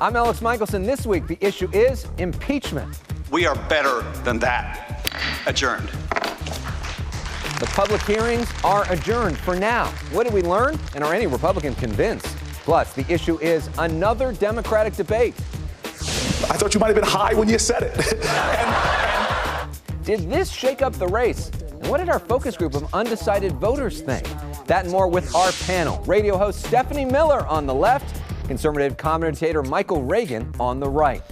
I'm Elex Michaelson. This week, the issue is impeachment. We are better than that. Adjourned. The public hearings are adjourned for now. What did we learn? And are any Republicans convinced? Plus, the issue is another Democratic debate. I thought you might have been high when you said it. Did this shake up the race? And what did our focus group of undecided voters think? That and more with our panel. Radio host Stephanie Miller on the left, conservative commentator Michael Reagan on the right.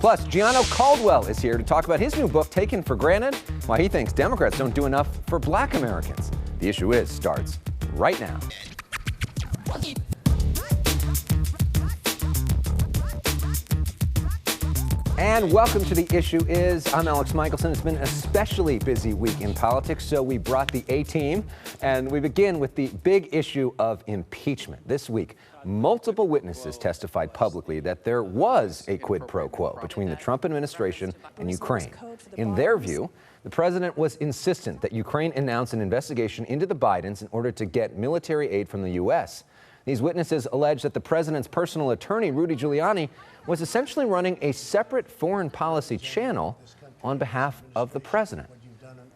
Plus, Gianno Caldwell is here to talk about his new book, Taken for Granted, why he thinks Democrats don't do enough for Black Americans. The Issue Is starts right now. And welcome to The Issue Is. I'm Elex Michaelson. It's been an especially busy week in politics, so we brought the A-team, and we begin with the big issue of impeachment. This week, multiple witnesses testified publicly that there was a quid pro quo between the Trump administration and Ukraine. In their view, the president was insistent that Ukraine announce an investigation into the Bidens in order to get military aid from the U.S. These witnesses allege that the president's personal attorney, Rudy Giuliani, was essentially running a separate foreign policy channel on behalf of the president.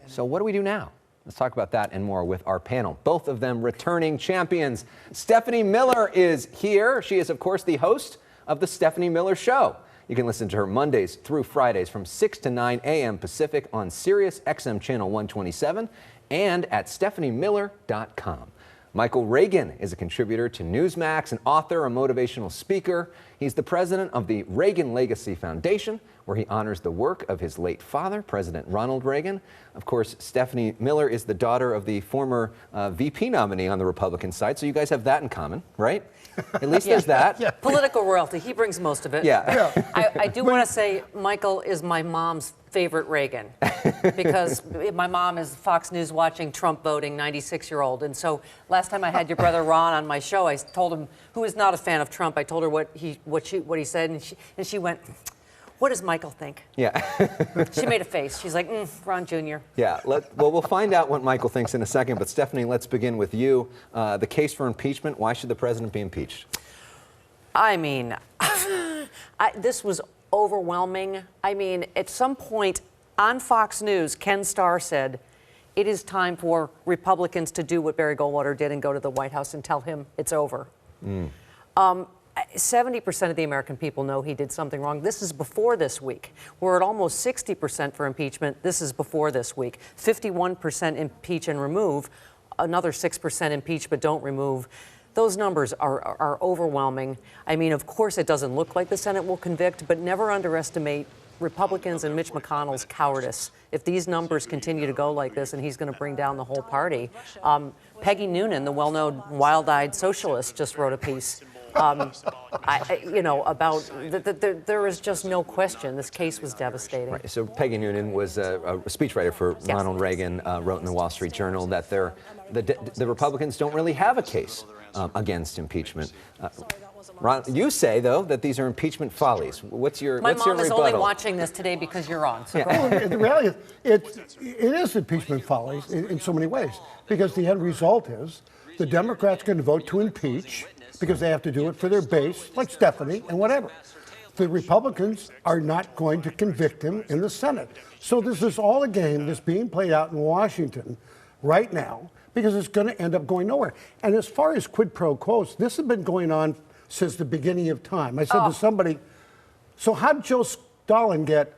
So what do we do now? Let's talk about that and more with our panel, both of them returning champions. Stephanie Miller is here. She is, of course, the host of The Stephanie Miller Show. You can listen to her Mondays through Fridays from 6 to 9 a.m. Pacific on Sirius XM Channel 127 and at stephaniemiller.com. Michael Reagan is a contributor to Newsmax, an author, a motivational speaker. He's the president of the Reagan Legacy Foundation, where he honors the work of his late father, President Ronald Reagan. Of course, Stephanie Miller is the daughter of the former VP nominee on the Republican side, so you guys have that in common, right? At least there's that. Yeah. Political royalty. He brings most of it. Yeah. I do want to say Michael is my mom's favorite Reagan because my mom is Fox News watching Trump voting 96-year-old. And so last time I had your brother Ron on my show, I told him, who is not a fan of Trump, I told her what he said, and she went, "What does Michael think?" Yeah. She made a face. She's like, Ron Jr. Yeah. Well, we'll find out what Michael thinks in a second. But Stephanie, let's begin with you. The case for impeachment. Why should the president be impeached? I mean, this was overwhelming. I mean, at some point on Fox News, Ken Starr said, it is time for Republicans to do what Barry Goldwater did and go to the White House and tell him it's over. 70% of the American people know he did something wrong. This is before this week. We're at almost 60% for impeachment. This is before this week. 51% impeach and remove. Another 6% impeach but don't remove. Those numbers are overwhelming. I mean, of course, it doesn't look like the Senate will convict, but never underestimate Republicans and Mitch McConnell's cowardice. If these numbers continue to go like this, and he's going to bring down the whole party. Peggy Noonan, the well-known wild-eyed socialist, just wrote a piece. About there is just no question this case was devastating. Right. So Peggy Noonan was a speechwriter for Ronald Reagan, wrote in the Wall Street Journal that the Republicans don't really have a case against impeachment. Ron, you say, though, that these are impeachment follies. What's your rebuttal? My mom is only watching this today because you're on. So Well, the reality is, it is impeachment follies in so many ways, because the end result is the Democrats can vote to impeach because they have to do it for their base, like Stephanie and whatever. The Republicans are not going to convict him in the Senate. So this is all a game that's being played out in Washington right now because it's going to end up going nowhere. And as far as quid pro quos, this has been going on since the beginning of time. I said to somebody, so how did Joe Stalin get,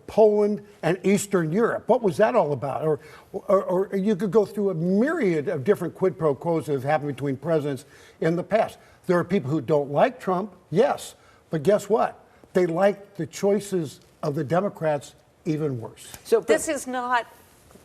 Poland and Eastern Europe? What was that all about? Or you could go through a myriad of different quid pro quos that have happened between presidents in the past. There are people who don't like Trump, yes, but guess what? They like the choices of the Democrats even worse. So this is not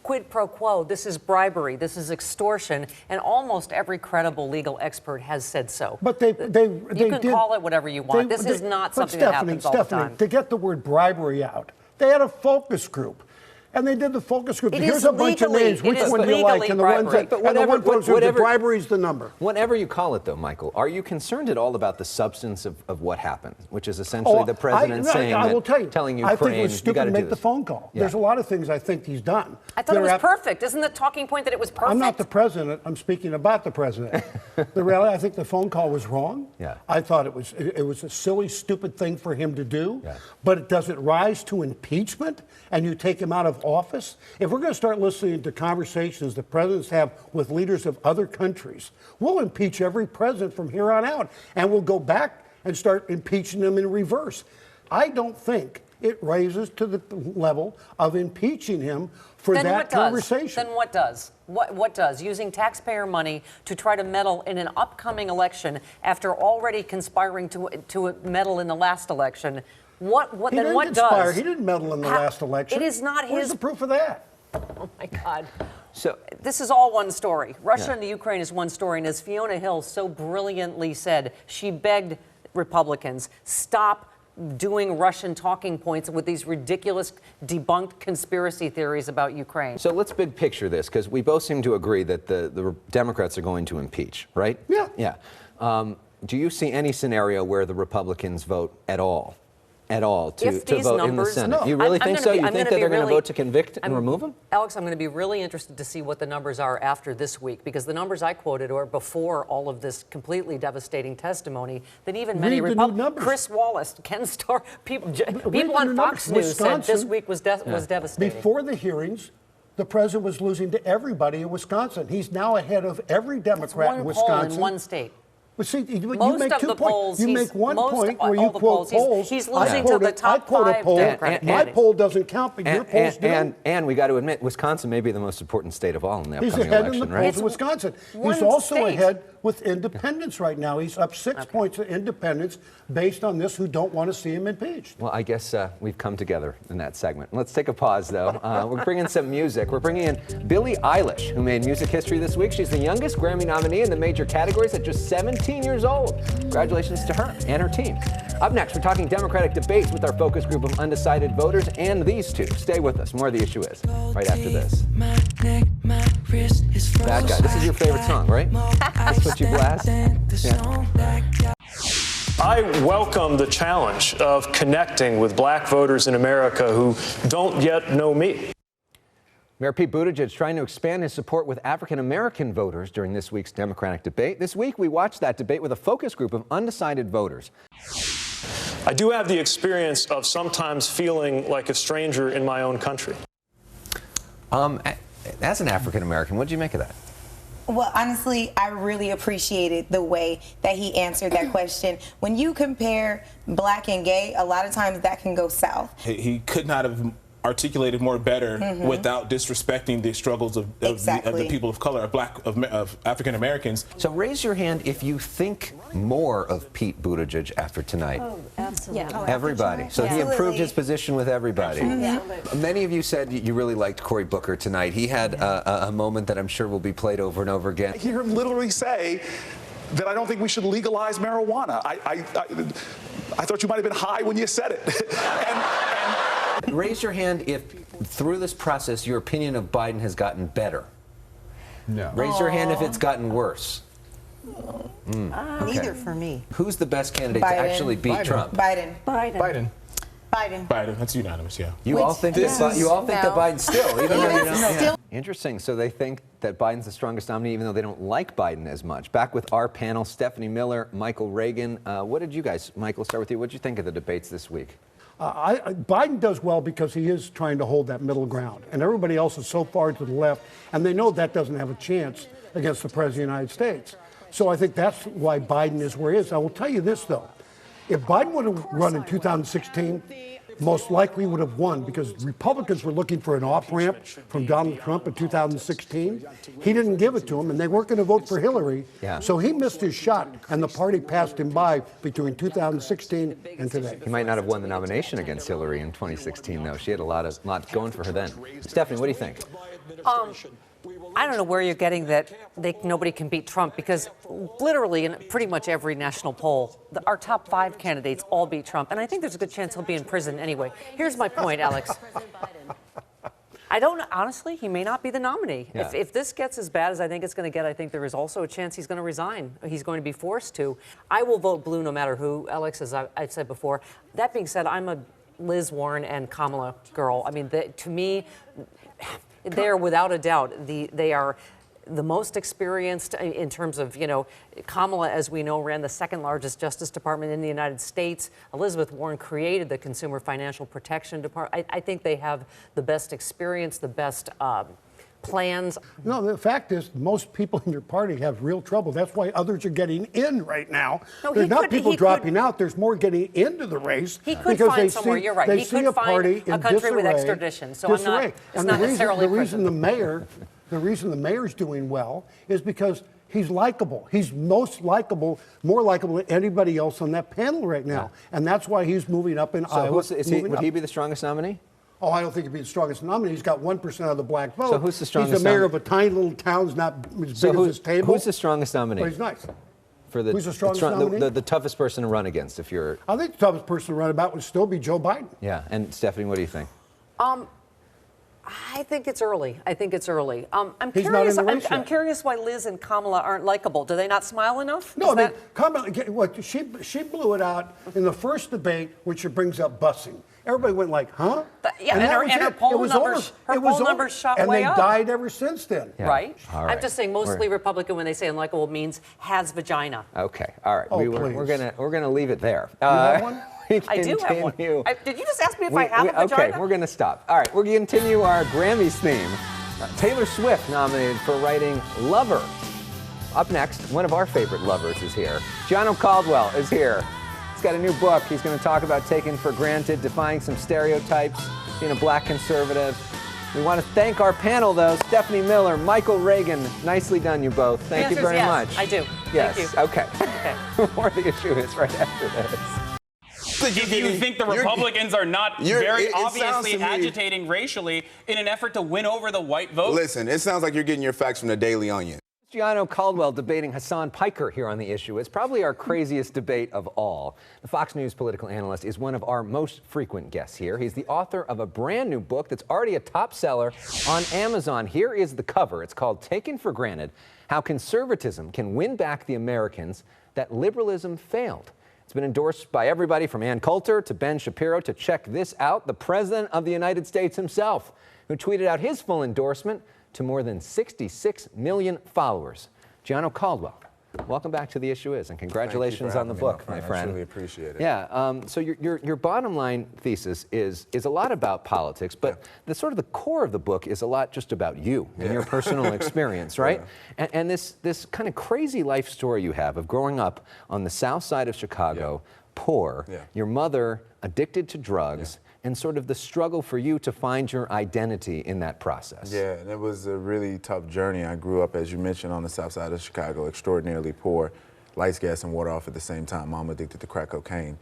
quid pro quo. This is bribery. This is extortion, and almost every credible legal expert has said so. But you can call it whatever you want. This is not something that happens all the time. To get the word bribery out, they had a focus group. And they did the focus group. Here's a bunch of names. Which one do you like? And the ones that, the bribery is the number. Whatever you call it, though, Michael, are you concerned at all about the substance of what happened, which is essentially the president telling Ukraine, I think it was stupid to make the phone call. Yeah. There's a lot of things I think he's done. I thought it was perfect. Isn't the talking point that it was perfect? I'm not the president. I'm speaking about the president. The reality, I think the phone call was wrong. Yeah. I thought it was a silly, stupid thing for him to do. Yeah. But does it rise to impeachment and you take him out of office? If we're going to start listening to conversations that presidents have with leaders of other countries, we'll impeach every president from here on out, and we'll go back and start impeaching them in reverse. I don't think it raises to the level of impeaching him for Then that what does? conversation. Then what does? What does? Using taxpayer money to try to meddle in an upcoming election after already conspiring to meddle in the last election. What He then? didn't What conspire. does? He didn't meddle in the last election. It is not Where's his. the proof of that? Oh my God. So This is all one story. Russia Yeah. and the Ukraine is one story, and as Fiona Hill so brilliantly said, she begged Republicans, stop doing Russian talking points with these ridiculous debunked conspiracy theories about Ukraine. So let's big picture this, because we both seem to agree that the Democrats are going to impeach, right? Yeah. Yeah. Do you see any scenario where the Republicans vote at all to If these vote in the numbers- Senate? No. You really I'm think gonna so? be- You I'm think gonna that be they're going to really- vote to convict and remove him? Alex, I'm going to be really interested to see what the numbers are after this week, because the numbers I quoted are before all of this completely devastating testimony that even many Read the new Republicans, numbers. Chris Wallace, Ken Starr, people the on new Fox numbers. News said this Wisconsin- week was devastating. Before the hearings, the president was losing to everybody in Wisconsin. He's now ahead of every Democrat in one poll Wisconsin. in one state. Well, see, you Most make of 2 the points. polls, You he's- make one most point of where all you the quote polls, he's- polls. he's I losing to quote the it- top I quote a 5 poll. Democratic My candidates. poll doesn't count, but your polls do. And we got to admit, Wisconsin may be the most important state of all in the He's upcoming ahead in election, the right? polls in Wisconsin. one He's also state. ahead with independents right now. He's up 6 points of independents based on this who don't want to see him impeached. Well, I guess we've come together in that segment. Let's take a pause, though. We're bringing some music. We're bringing in Billie Eilish, who made music history this week. She's the youngest Grammy nominee in the major categories at just 17 years old. Congratulations to her and her team. Up next, we're talking Democratic debates with our focus group of undecided voters and these two. Stay with us. More of the issue is right after this. Bad Guy. This is your favorite song, right? That's what you blast? Yeah. I welcome the challenge of connecting with black voters in America who don't yet know me. Mayor Pete Buttigieg trying to expand his support with African-American voters during this week's Democratic debate. This week, we watched that debate with a focus group of undecided voters. I do have the experience of sometimes feeling like a stranger in my own country. As an African-American, what did you make of that? Well, honestly, I really appreciated the way that he answered that question. When you compare black and gay, a lot of times that can go south. He could not have articulated more better without disrespecting the struggles of the people of color, of African Americans. So raise your hand if you think more of Pete Buttigieg after tonight. Oh, absolutely. Yeah. Everybody. So he improved his position with everybody. Yeah. Many of you said you really liked Cory Booker tonight. He had a moment that I'm sure will be played over and over again. I hear him literally say that I don't think we should legalize marijuana. I thought you might have been high when you said it. Raise your hand if through this process your opinion of Biden has gotten better. No. Raise your hand if it's gotten worse. Neither for me. Who's the best candidate to Biden. actually beat Biden. Trump? Biden. Biden. Biden. That's unanimous, yeah. You all think that Biden's still, even though you don't. Still. Yeah. Interesting. So they think that Biden's the strongest nominee, even though they don't like Biden as much. Back with our panel, Stephanie Miller, Michael Reagan. What did you guys, Michael, start with you. What did you think of the debates this week? Biden does well because he is trying to hold that middle ground, and everybody else is so far to the left, and they know that doesn't have a chance against the President of the United States. So I think that's why Biden is where he is. I will tell you this, though. If Biden would have run in 2016, most likely would have won because Republicans were looking for an off-ramp from Donald Trump in 2016. He didn't give it to them, and they weren't going to vote for Hillary. Yeah. So he missed his shot, and the party passed him by between 2016 and today. He might not have won the nomination against Hillary in 2016, though. She had a lot going for her then. Stephanie, what do you think? I don't know where you're getting that nobody can beat Trump, because literally in pretty much every national poll, our top 5 candidates all beat Trump. And I think there's a good chance he'll be in prison anyway. Here's my point, Alex. I don't know. Honestly, he may not be the nominee. Yeah. If this gets as bad as I think it's going to get, I think there is also a chance he's going to resign. He's going to be forced to. I will vote blue no matter who, Alex, as I've said before. That being said, I'm a Liz Warren and Kamala girl. I mean, to me, they're without a doubt, they are the most experienced in terms of, Kamala, as we know, ran the second largest Justice Department in the United States. Elizabeth Warren created the Consumer Financial Protection Department. I think they have the best experience, the best plans. No, the fact is, most people in your party have real trouble. That's why others are getting in right now. No, there's not people dropping out. There's more getting into the race. He could find somewhere. You're right. They He see could a party find a in country with disarray, extradition. So I'm not. It's and not necessarily the reason the reason the mayor's doing well is because he's likable. He's most likable, more likable than anybody else on that panel right now, and that's why he's moving up in Iowa. Would he be the strongest nominee? Oh, I don't think he'd be the strongest nominee. He's got 1% of the black vote. So who's the strongest? He's the mayor of a tiny little town, not as big as this table. Who's the strongest nominee? But he's nice. Who's the strongest nominee? The toughest person to run against, if you're... I think the toughest person to run about would still be Joe Biden. Yeah, and Stephanie, what do you think? I think it's early. I'm He's curious. not in the race I'm yet. curious why Liz and Kamala aren't likable. Do they not smile enough? No, Kamala, she blew it out in the first debate, which brings up busing. Everybody went like, huh? And her poll numbers shot and way up. And they died ever since then. Yeah. Right? All right. I'm just saying mostly Republican when they say unlikable means has vagina. Okay. All right. We're gonna leave it there. You have one? I do have one. Did you just ask me if I have a vagina? Okay, we're gonna stop. All right, we're gonna continue our Grammys theme. Taylor Swift nominated for writing Lover. Up next, one of our favorite lovers is here. Gianno Caldwell is here. He's got a new book. He's going to talk about taking for granted, defying some stereotypes, being a black conservative. We want to thank our panel, though. Stephanie Miller, Michael Reagan. Nicely done, you both. Thank you very much. I do. Yes. Thank you. Okay. More of the issue is right after this. If you think the Republicans are not very obviously agitating racially in an effort to win over the white vote? Listen, it sounds like you're getting your facts from the Daily Onion. Gianno Caldwell debating Hassan Piker here on The Issue. It's probably our craziest debate of all. The Fox News political analyst is one of our most frequent guests here. He's the author of a brand new book that's already a top seller on Amazon. Here is the cover. It's called Taken for Granted: How Conservatism Can Win Back the Americans That Liberalism Failed. It's been endorsed by everybody from Ann Coulter to Ben Shapiro to, check this out, the President of the United States himself, who tweeted out his full endorsement to more than 66 million followers. Gianno Caldwell, welcome back to The Issue Is, and congratulations on the book, my friend. I really appreciate it. Yeah, so your bottom line thesis is a lot about politics, but the sort of the core of the book is a lot just about you and your personal experience, right? And this kind of crazy life story you have of growing up on the south side of Chicago, poor, your mother addicted to drugs, and sort of the struggle for you to find your identity in that process. Yeah, and it was a really tough journey. I grew up, as you mentioned, on the south side of Chicago, extraordinarily poor, lights, gas, and water off at the same time. Mom addicted to crack cocaine.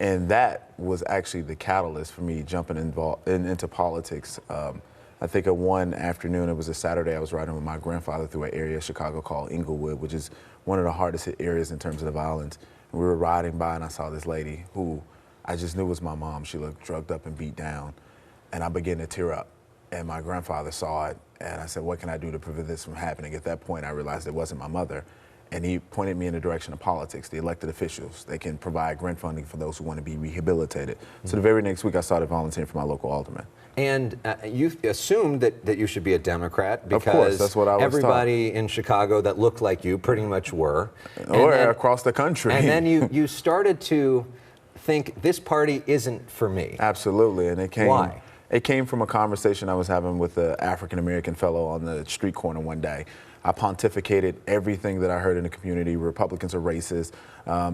And that was actually the catalyst for me jumping into politics. I think of one afternoon, it was a Saturday, I was riding with my grandfather through an area of Chicago called Inglewood, which is one of the hardest hit areas in terms of the violence. And we were riding by and I saw this lady who I just knew was my mom. She looked drugged up and beat down. And I began to tear up. And my grandfather saw it. And I said, what can I do to prevent this from happening? At that point, I realized it wasn't my mother. And he pointed me in the direction of politics, the elected officials. They can provide grant funding for those who want to be rehabilitated. So the very next week, I started volunteering for my local alderman. And you assumed that you should be a Democrat because of course, that's what I was everybody in Chicago that looked like you pretty much were. Or across the country. And then you started to think this party isn't for me. Absolutely, and it came. Why? It came from a conversation I was having with an African-American fellow on the street corner one day. I pontificated everything that I heard in the community. Republicans are racist.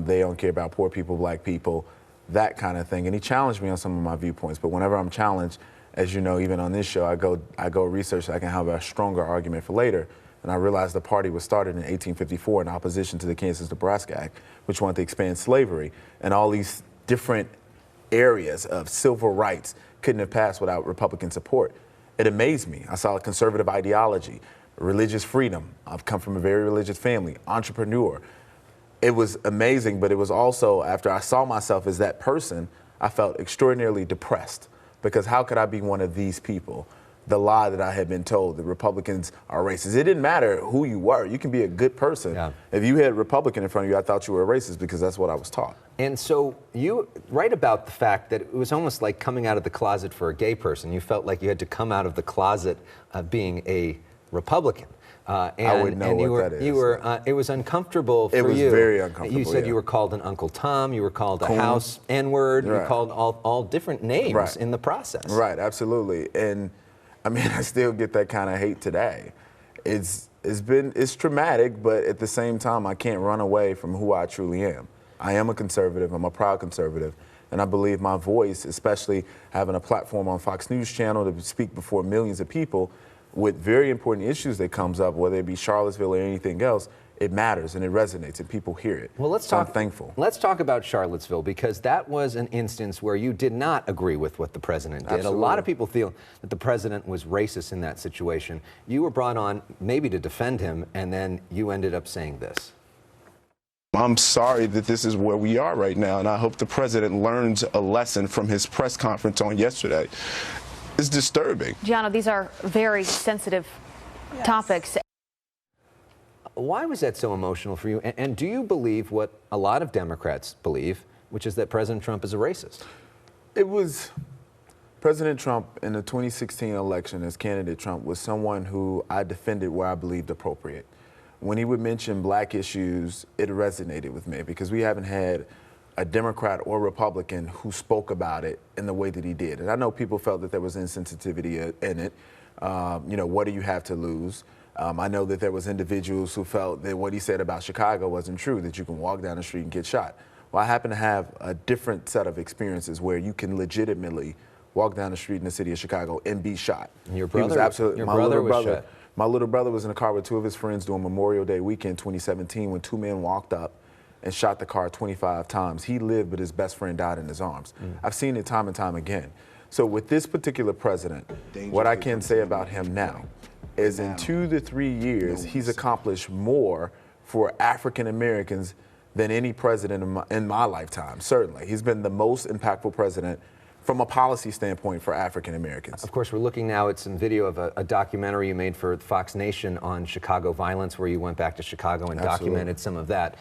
They don't care about poor people, black people, that kind of thing. And he challenged me on some of my viewpoints. But whenever I'm challenged, as you know, even on this show, I go research so I can have a stronger argument for later. And I realized the party was started in 1854 in opposition to the Kansas-Nebraska Act, which wanted to expand slavery. And all these different areas of civil rights couldn't have passed without Republican support. It amazed me. I saw a conservative ideology, religious freedom. I've come from a very religious family, entrepreneur. It was amazing, but it was also, after I saw myself as that person, I felt extraordinarily depressed, because how could I be one of these people? The lie that I had been told, that Republicans are racist. It didn't matter who you were. You can be a good person. Yeah. If you had Republican in front of you, I thought you were a racist, because that's what I was taught. And so you write about the fact that it was almost like coming out of the closet for a gay person. You felt like you had to come out of the closet being a Republican. I wouldn't know what that is. It was uncomfortable for you. It was very uncomfortable. You said yeah. you were called an Uncle Tom. You were called a Coon. House N-word. Right. You called all different names Right. in the process. Right, absolutely. And I mean, I still get that kind of hate today. It's traumatic, but at the same time, I can't run away from who I truly am. I am a conservative. I'm a proud conservative. And I believe my voice, especially having a platform on Fox News Channel to speak before millions of people with very important issues that comes up, whether it be Charlottesville or anything else, it matters and it resonates and people hear it. Well, so I'm thankful. Let's talk about Charlottesville, because that was an instance where you did not agree with what the president did. Absolutely. A lot of people feel that the president was racist in that situation. You were brought on maybe to defend him, and then you ended up saying this. I'm sorry that this is where we are right now, and I hope the president learns a lesson from his press conference on yesterday. It's disturbing. Gianno, these are very sensitive topics. Why was that so emotional for you? And do you believe what a lot of Democrats believe, which is that President Trump is a racist? It was President Trump in the 2016 election as candidate Trump was someone who I defended where I believed appropriate. When he would mention black issues, it resonated with me because we haven't had a Democrat or Republican who spoke about it in the way that he did. And I know people felt that there was insensitivity in it. What do you have to lose? I know that there was individuals who felt that what he said about Chicago wasn't true, that you can walk down the street and get shot. Well, I happen to have a different set of experiences where you can legitimately walk down the street in the city of Chicago and be shot. And your brother, my little brother was in a car with two of his friends during Memorial Day weekend 2017 when two men walked up and shot the car 25 times. He lived, but his best friend died in his arms. I've seen it time and time again. So with this particular president, what I can say about him now is in 2 to 3 years, he's accomplished more for African Americans than any president in my lifetime, certainly. He's been the most impactful president from a policy standpoint for African Americans. Of course, we're looking now at some video of a documentary you made for Fox Nation on Chicago violence, where you went back to Chicago and documented some of that.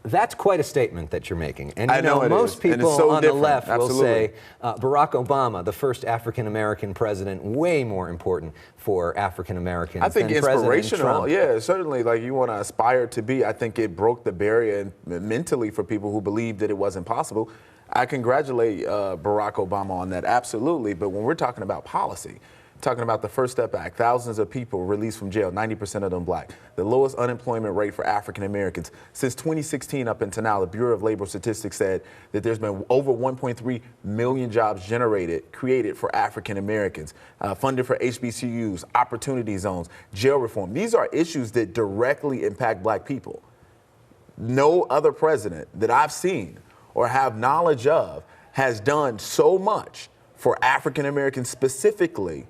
That's quite a statement that you're making. And I know most people on the left will say Barack Obama, the first African-American president, way more important for African-Americans I think than President Trump. Yeah, certainly, like you want to aspire to be. I think it broke the barrier mentally for people who believed that it wasn't possible. I congratulate Barack Obama on that, absolutely. But when we're talking about policy, talking about the First Step Act, thousands of people released from jail, 90% of them black, the lowest unemployment rate for African Americans. Since 2016 up until now, the Bureau of Labor Statistics said that there's been over 1.3 million jobs created for African Americans, funded for HBCUs, opportunity zones, jail reform. These are issues that directly impact black people. No other president that I've seen or have knowledge of has done so much for African Americans specifically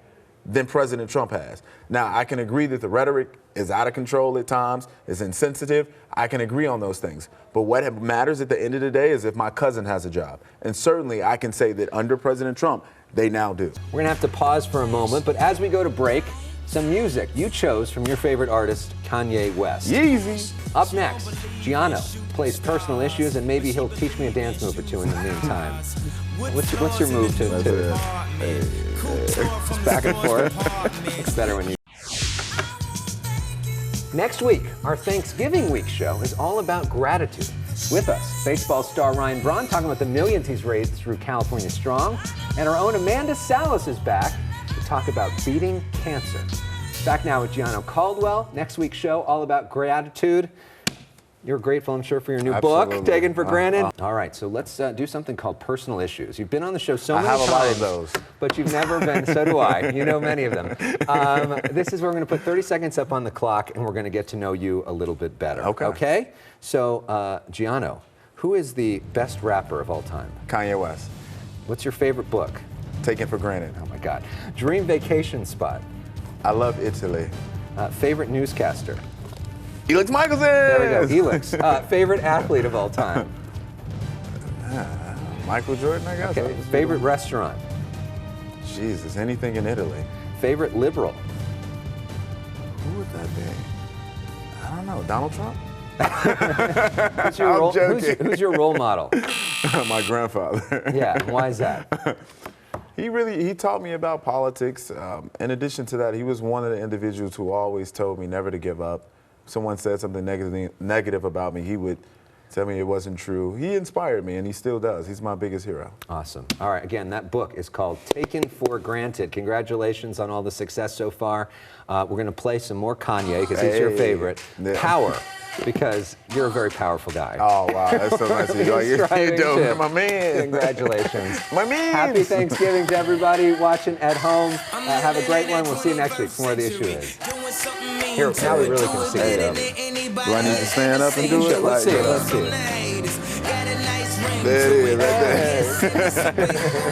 than President Trump has. Now, I can agree that the rhetoric is out of control at times, is insensitive. I can agree on those things. But what matters at the end of the day is if my cousin has a job. And certainly I can say that under President Trump, they now do. We're gonna have to pause for a moment, but as we go to break, some music you chose from your favorite artist, Kanye West. Yeezy. Up next, Gianno plays personal issues, and maybe he'll teach me a dance move or two in the meantime. What's your move to just back and forth? It's better when you. Next week, our Thanksgiving week show is all about gratitude. With us, baseball star Ryan Braun talking about the millions he's raised through California Strong, and our own Amanda Salas is back to talk about beating cancer. Back now with Gianno Caldwell. Next week's show all about gratitude. You're grateful, I'm sure, for your new book, Taken for Granted. All right, so let's do something called personal issues. You've been on the show so many times. I have a lot of those. But you've never been, so do I. You know many of them. This is where we're going to put 30 seconds up on the clock, and we're going to get to know you a little bit better. Okay? So, Gianno, who is the best rapper of all time? Kanye West. What's your favorite book? Taken for Granted. Oh, my God. Dream vacation spot? I love Italy. Favorite newscaster? Elex Michaelson! There we go, Elex. Favorite athlete of all time? Michael Jordan, I guess. Okay. Favorite restaurant? Jesus, anything in Italy. Favorite liberal? Who would that be? I don't know. Donald Trump? Who's your role model? My grandfather. Yeah, why is that? He taught me about politics. In addition to that, he was one of the individuals who always told me never to give up. Someone said something negative about me, he would tell me it wasn't true. He inspired me, and he still does. He's my biggest hero. Awesome. All right, again, that book is called Taken for Granted. Congratulations on all the success so far. We're going to play some more Kanye, because he's your favorite. Yeah. Power, because you're a very powerful guy. Oh, wow, that's so nice of you. You're dope. My man. Congratulations. My man. Happy Thanksgiving to everybody watching at home. Have a great one. We'll see you next week for more of The Issue Is. Here, now we really can see it. Do I need to stand up and do it? Let's see it. Let's see it. There it is, right there.